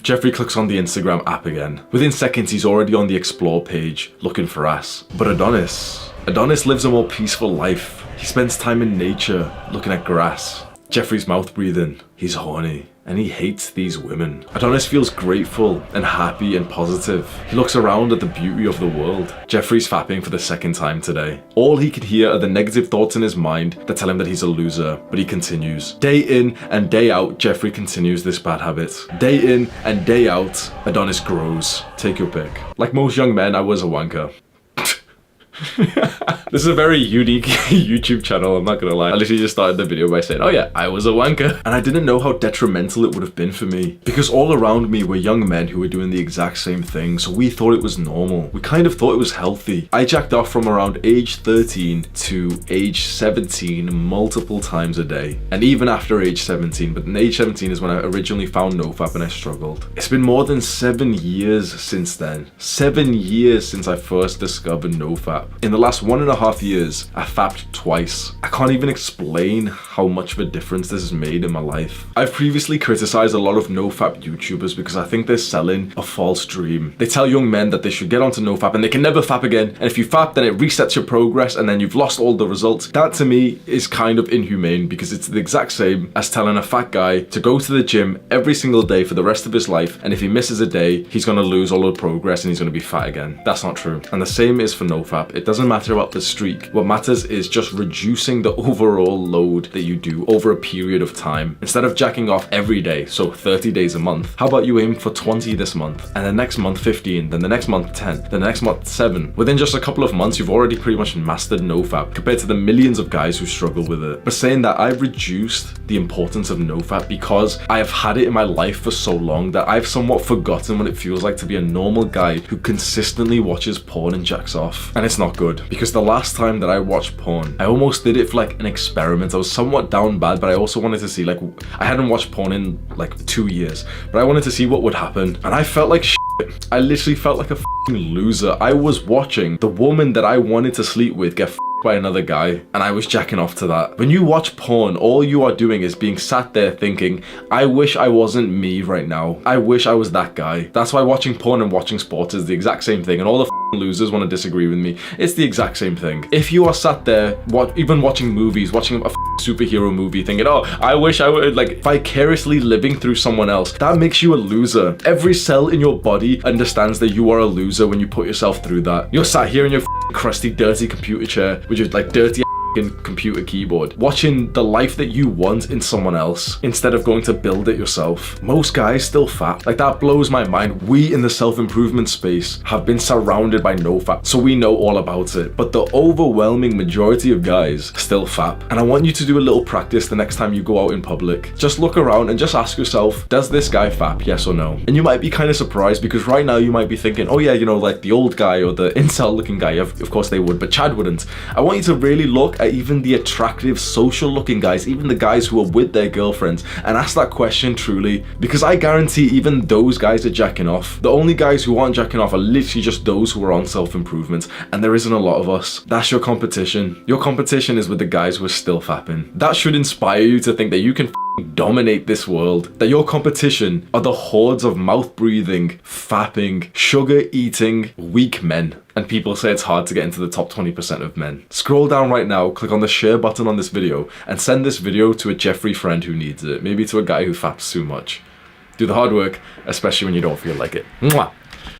Jeffrey clicks on the Instagram app again. Within seconds, he's already on the explore page looking for ass. But Adonis lives a more peaceful life. He spends time in nature, looking at grass. Jeffrey's mouth breathing. He's horny. And he hates these women. Adonis feels grateful and happy and positive. He looks around at the beauty of the world. Jeffrey's fapping for the second time today. All he can hear are the negative thoughts in his mind that tell him that he's a loser, but he continues. Day in and day out, Jeffrey continues this bad habit. Day in and day out, Adonis grows. Take your pick. Like most young men, I was a wanker. This is a very unique YouTube channel, I'm not gonna lie. I literally just started the video by saying, oh yeah, I was a wanker. And I didn't know how detrimental it would have been for me. Because all around me were young men who were doing the exact same thing, so we thought it was normal. We kind of thought it was healthy. I jacked off from around age 13 to age 17 multiple times a day. And even after age 17, but age 17 is when I originally found NoFap and I struggled. It's been more than 7 years since then. 7 years since I first discovered NoFap. In the last 1.5 years, I fapped twice. I can't even explain how much of a difference this has made in my life. I've previously criticized a lot of NoFap YouTubers because I think they're selling a false dream. They tell young men that they should get onto NoFap and they can never fap again. And if you fap, then it resets your progress and then you've lost all the results. That to me is kind of inhumane because it's the exact same as telling a fat guy to go to the gym every single day for the rest of his life. And if he misses a day, he's gonna lose all the progress and he's gonna be fat again. That's not true. And the same is for NoFap. It doesn't matter about the streak. What matters is just reducing the overall load that you do over a period of time. Instead of jacking off every day, so 30 days a month, how about you aim for 20 this month, and the next month 15, then the next month 10, the next month 7. Within just a couple of months, you've already pretty much mastered NoFap compared to the millions of guys who struggle with it. But saying that, I've reduced the importance of NoFap because I have had it in my life for so long that I've somewhat forgotten what it feels like to be a normal guy who consistently watches porn and jacks off. And it's not good, because the last time that I watched porn, I almost did it for like an experiment. I was somewhat down bad, but I also wanted to see, like, I hadn't watched porn in like 2 years, but I wanted to see what would happen. And I felt like shit. I literally felt like a f***ing loser. I was watching the woman that I wanted to sleep with get by another guy, and I was jacking off to that. When you watch porn, all you are doing is being sat there thinking, I wish I wasn't me right now. I wish I was that guy. That's why watching porn and watching sports is the exact same thing, and all the losers want to disagree with me. It's the exact same thing. If you are sat there, even watching movies, watching a superhero movie, thinking, oh, I wish I would, like, vicariously living through someone else, that makes you a loser. Every cell in your body understands that you are a loser when you put yourself through that. You're sat here in your crusty, dirty computer chair with your like dirty computer keyboard, watching the life that you want in someone else instead of going to build it yourself. Most guys still fap. Like, that blows my mind. We in the self-improvement space have been surrounded by NoFap, so we know all about it. But the overwhelming majority of guys still fap. And I want you to do a little practice the next time you go out in public. Just look around and just ask yourself, does this guy fap, yes or no? And you might be kind of surprised, because right now you might be thinking, oh yeah, you know, like the old guy or the incel looking guy, of course they would, but Chad wouldn't. I want you to really look at even the attractive social looking guys, even the guys who are with their girlfriends, and ask that question truly, because I guarantee even those guys are jacking off. The only guys who aren't jacking off are literally just those who are on self-improvement, and there isn't a lot of us. That's your competition. Your competition is with the guys who are still fapping. That should inspire you to think that you can dominate this world, that your competition are the hordes of mouth-breathing, fapping, sugar-eating, weak men. And people say it's hard to get into the top 20% of men. Scroll down right now, click on the share button on this video, and send this video to a Jeffrey friend who needs it. Maybe to a guy who faps too much. Do the hard work, especially when you don't feel like it. Mwah!